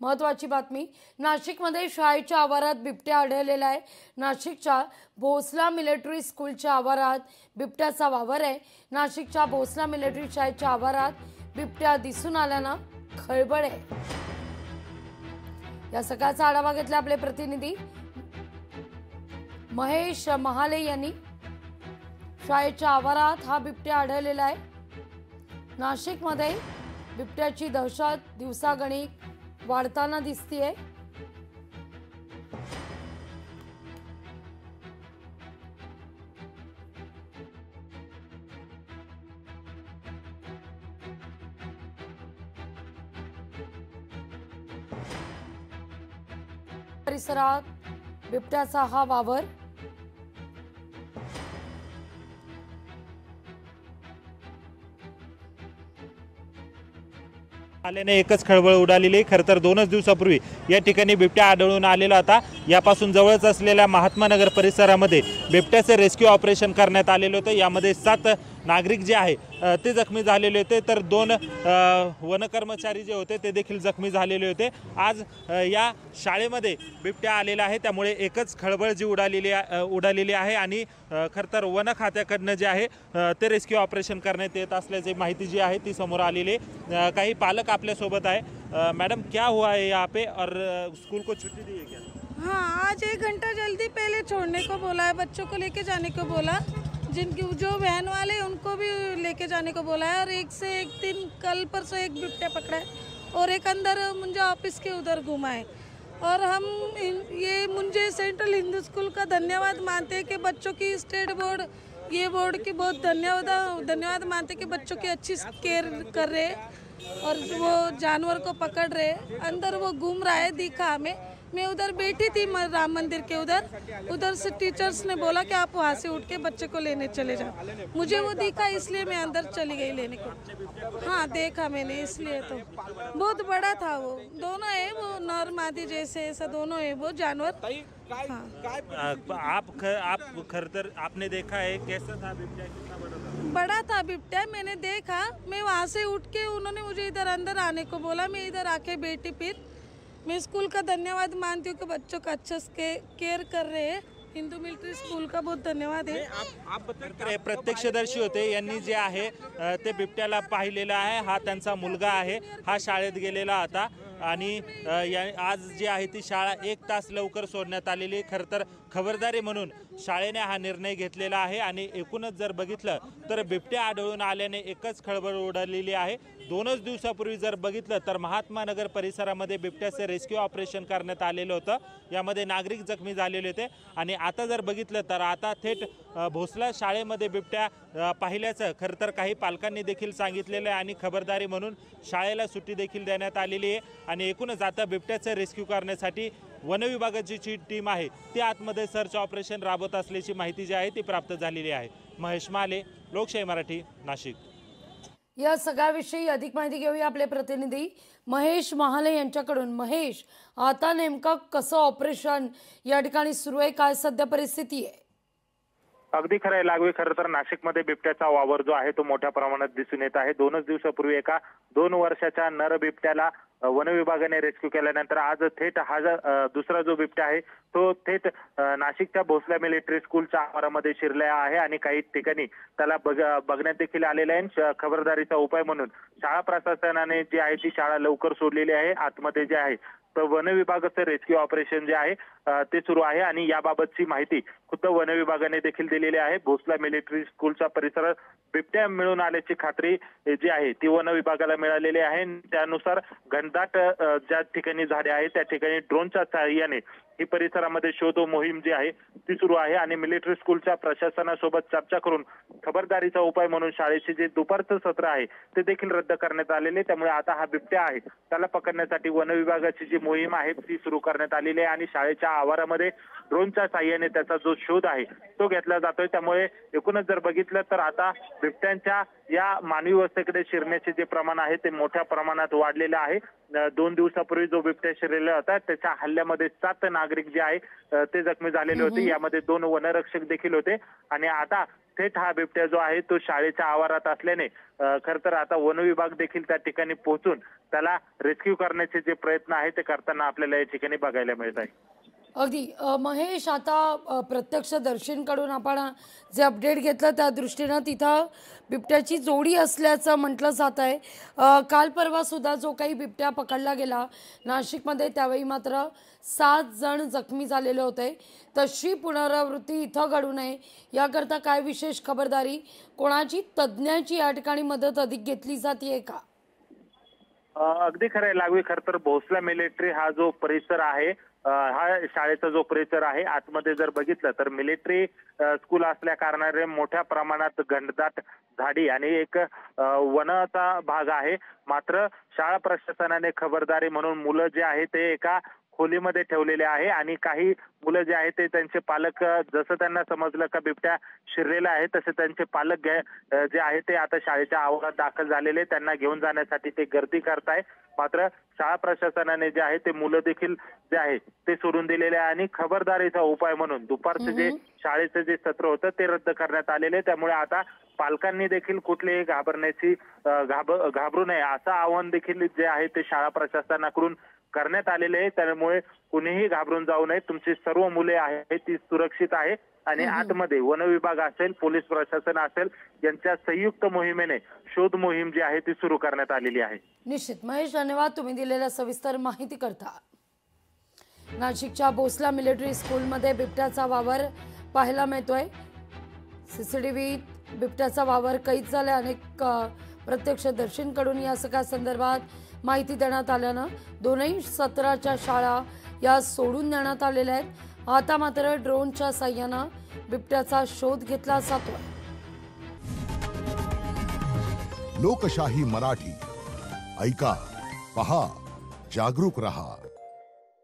महत्त्वाची बातमी, नाशिकमध्ये शाळेच्या आवारात बिबट्या आढळलेला आहे। नाशिकच्या भोसला मिलिटरी स्कूलच्या आवारात बिबट्याचा वावर आहे। नाशिकच्या भोसला मिलिटरी शाळेच्या आवारात बिबट्या दिसून आल्यानं खळबळ आहे। या सगळ्याचा आढावा घेतला आपले प्रतिनिधी महेश महाले यांनी। शाळेच्या आवारात हा बिबट्या आढळलेला आहे। नाशिकमध्ये बिबट्याची दहशत दिवसागणिक वाढताना दिसतीये। परिसरात बिबट्याचा हा वावर। आल्याने एकच खळबळ उडालेली आहे। खरं तर 2च दिवसापूर्वी या ठिकाणी बिबट्या आढळून आलेला होता। यापासून जवळच असलेल्या महात्मा नगर परिसरामध्ये बिबट्याचे रेस्क्यू ऑपरेशन करण्यात आलेले होते। यामध्ये 7 नागरिक जे आहे ते जखमी झालेले होते, तर 2 वन कर्मचारी जे होते ते देखील जखमी झालेले होते। आज या शाळेमध्ये बिबट्या आलेला आहे, त्यामुळे एकच खळबळ जी उडालेली आहे आणि खरं तर वन खात्याकडनं जे आहे ते रेस्क्यू ऑपरेशन करण्यात येत असल्याची माहिती जी आहे ती समोर आलेली आहे। काही पालक आपल्या सोबत आहे। मैडम, क्या हुआ है यहाँ पे और स्कूल को छुट्टी दी है क्या? हाँ, आज 1 घंटा जल्दी पहले छोड़ने को बोला है, बच्चों को लेके जाने को बोला, जिनकी जो वैन वाले उनको भी लेके जाने को बोला है। और एक से एक दिन कल परसों एक बिबट्या पकड़ा है और एक अंदर मुंजे ऑफिस के उधर घुमा है। और हम ये मुंजे सेंट्रल हिंदू स्कूल का धन्यवाद मानते हैं कि बच्चों की स्टेट बोर्ड, ये बोर्ड की बहुत धन्यवाद मानते कि बच्चों की अच्छी केयर कर रहे हैं और वो जानवर को पकड़ रहे हैं। अंदर वो घूम रहा है, दिखा हमें। मैं उधर बैठी थी राम मंदिर के उधर से टीचर्स ने बोला कि आप वहाँ से उठ के बच्चे को लेने चले जाओ। मुझे वो दिखा इसलिए मैं अंदर चली गई लेने को। हाँ, देखा मैंने, इसलिए तो बहुत बड़ा था वो। दोनों है वो, नर मादी जैसे ऐसा दोनों है वो जानवर। हाँ। आप खर तर आपने देखा है, कैसा था बिबट्या, कितना बड़ा था? बड़ा था बिबट्या, मैंने देखा। मैं वहाँ से उठ के उन्होंने मुझे इधर अंदर आने को बोला, मैं इधर आके बैठी। फिर मैं स्कूल का धन्यवाद मानती हूँ कि बच्चों का अच्छा केयर कर रहे हैं। हिंदू मिलिटरी स्कूल का बहुत धन्यवाद है। आप बता, प्रत्यक्षदर्शी होते, यांनी जे आहे ते बिबट्याला पाहिलेला आहे। हा त्यांचा मुलगा आहे, हा शाळेत गेलेला होता आणि आज जी आहे ती शाळा 1 तास लवकर सोडण्यात आलेली। खरं तर खबरदारी म्हणून शाळेने हा निर्णय घेतलेला आहे आणि एकूणच जर बघितलं तर बिबट्या आढळून आल्याने एकच खळबळ उडालेली आहे। 2च दिवसापूर्वी जर बघितलं तर महात्मा नगर परिसरामध्ये बिबट्याचे रेस्क्यू ऑपरेशन करण्यात आलेलं होतं। यामध्ये नागरिक जखमी झालेले होते आणि आता जर बघितलं तर आता थेट भोसला शाळेमध्ये बिबट्या पाहिल्याचं खरं तर काही पालकांनी देखील सांगितलेलं आहे आणि खबरदारी म्हणून शाळेला सुट्टी देखील देण्यात आलेली आहे। आणि एकूणच आता बिबट्याचे रेस्क्यू करण्यासाठी वन विभागाची जी टीम आहे ती आतमध्ये सर्च ऑपरेशन राबवत असल्याची माहिती जी आहे ती प्राप्त झालेली आहे। महेश माले, लोकशाही मराठी, नाशिक। या सगळ्याविषयी अधिक माहिती घेऊया आपले प्रतिनिधी महेश महाले यांच्याकडून। महेश, आता नेमका कसं ऑपरेशन या ठिकाणी सुरू आहे, काय सध्या परिस्थिती आहे? अगदी खरं आहे लागवी। खरं तर नाशिकमध्ये बिबट्याचा वावर जो आहे तो मोठ्या प्रमाणात दिसून येत आहे। 2च दिवसापूर्वी एका 2 वर्षाच्या नर बिबट्याला वन विभागाने रेस्क्यू केल्यानंतर आज थेट हा दुसरा जो बिबट्या आहे तो थेट नाशिकच्या भोसला मिलिटरी स्कूलच्या आवारामध्ये शिरला आहे आणि काही ठिकाणी त्याला बघण्यात देखील आलेला आहे। खबरदारीचा उपाय म्हणून शाळा प्रशासनाने जी आहे ती शाळा लवकर सोडलेली आहे। आतमध्ये जे आहे तर वन विभागाचं रेस्क्यू ऑपरेशन जे आहे ते सुरू आहे आणि याबाबतची माहिती खुद्द वन विभागाने देखील दिलेली आहे। भोसला मिलिटरी स्कूलच्या परिसरात बिबट्या मिळून आल्याची खात्री जी आहे ती वन विभागाला मिळालेली आहे। त्यानुसार घनदाट ज्या ठिकाणी झाडे आहेत त्या ठिकाणी ड्रोनच्या सहाय्याने ही परिसरामध्ये शोध मोहीम जी आहे ती सुरू आहे आणि मिलिटरी स्कूलच्या प्रशासनासोबत चर्चा करून खबरदारीचा उपाय म्हणून शाळेचे जे दुपारचं सत्र आहे ते देखील रद्द करण्यात आलेले। त्यामुळे आता हा बिबट्या आहे त्याला पकडण्यासाठी वन विभागाची जी मोहीम आहे ती सुरू करण्यात आलेली आहे आणि शाळेच्या आवारामध्ये ड्रोनच्या सहाय्याने त्याचा जो शोध आहे तो घेतला जातोय। त्यामुळे एकूणच जर बघितलं तर आता बिबट्यांच्या या मानवी वस्तीकडे शिरण्याचे जे प्रमाण आहे ते मोठ्या प्रमाणात वाढलेले आहे। 2 दिवसापूर्वी जो बिबट्या शिरलेला होता त्याच्या हल्ल्यामध्ये 7 नागरिक जे आहे ते जखमी झालेले होते। यामध्ये 2 वनरक्षक देखील होते आणि आता थेट हा बिबट्या जो आहे तो शाळेच्या आवारात असल्याने खरं तर आता वन विभाग देखील त्या ठिकाणी पोहोचून त्याला रेस्क्यू करण्याचे जे प्रयत्न आहे ते करताना आपल्याला या ठिकाणी बघायला मिळत आहे. अगदी महेश, आता प्रत्यक्ष दर्शनकडून आपण जे अपडेट घेतलं त्या दृष्टीनं तिथं बिबट्याची जोडी असल्याचं म्हटलं जात आहे. काल परवा सुद्धा जो काही बिबट्या पकडला गेला नाशिकमध्ये त्यावेळी मात्र 7 जण जखमी झालेले होते. तशी पुनरावृत्ती इथं घडू नये याकरता काय विशेष खबरदारी, कोणाची तज्ज्ञाची या ठिकाणी मदत अधिक घेतली जाते का? अगदी खरं आहे लागवी. खरं तर भोसला मिलिटरी हा जो परिसर आहे, हा शाळेचा जो परिसर आहे, आतमध्ये जर बघितलं तर मिलिटरी स्कूल असल्या कारणाने मोठ्या प्रमाणात घनदाट झाडी आणि एक वनाचा भाग आहे. मात्र शाळा प्रशासनाने खबरदारी म्हणून मुलं जे आहे ते एका खोलीमध्ये ठेवलेले आहे आणि काही मुलं जे आहेत ते त्यांचे पालक, जसं त्यांना समजलं का बिबट्या शिरलेला आहे तसे त्यांचे पालक जे आहे ते आता शाळेच्या आवारात दाखल झालेले, त्यांना घेऊन जाण्यासाठी ते गर्दी करताय. मात्र शाळा प्रशासनाने जे आहे ते मुलं देखील जे आहे ते सोडून दिलेले आहे आणि खबरदारीचा उपाय म्हणून दुपारचं जे शाळेचं जे सत्र होतं ते रद्द करण्यात आलेले. त्यामुळे आता पालकांनी देखील कुठलीही घाबरू नये असं आवाहन देखील जे आहे ते शाळा प्रशासनाकडून करण्यात आलेले आहे. त्यामुळे कुणीही घाबरून जाऊ नये. तुमची सर्व मुले आहेत ती सुरक्षित आहे आणि आतमध्ये वन विभाग असेल, पोलीस प्रशासन असेल यांच्या संयुक्त मोहिमेने शोध मोहीम जी आहे ती सुरू करण्यात आलेली आहे. निश्चित महेश, धन्यवाद तुम्ही दिलेल्या सविस्तर माहिती करता. नाशिकच्या भोसला मिलिटरी स्कूलमध्ये बिबट्याचा वावर पाहायला मिळतोय. सीसीटीव्ही बिबट्याचा वावर कैद झाला. अनेक प्रत्यक्षदर्शींकडून या सगळ्या संदर्भात माहिती देण्यात आल्यानं दोनही सत्राच्या शाळा या सोडून देण्यात आलेल्या आहेत. आता मात्र ड्रोनच्या साह्यानं बिबट्याचा शोध घेतला जातोय. लोकशाही मराठी ऐका, पहा, जागरूक रहा.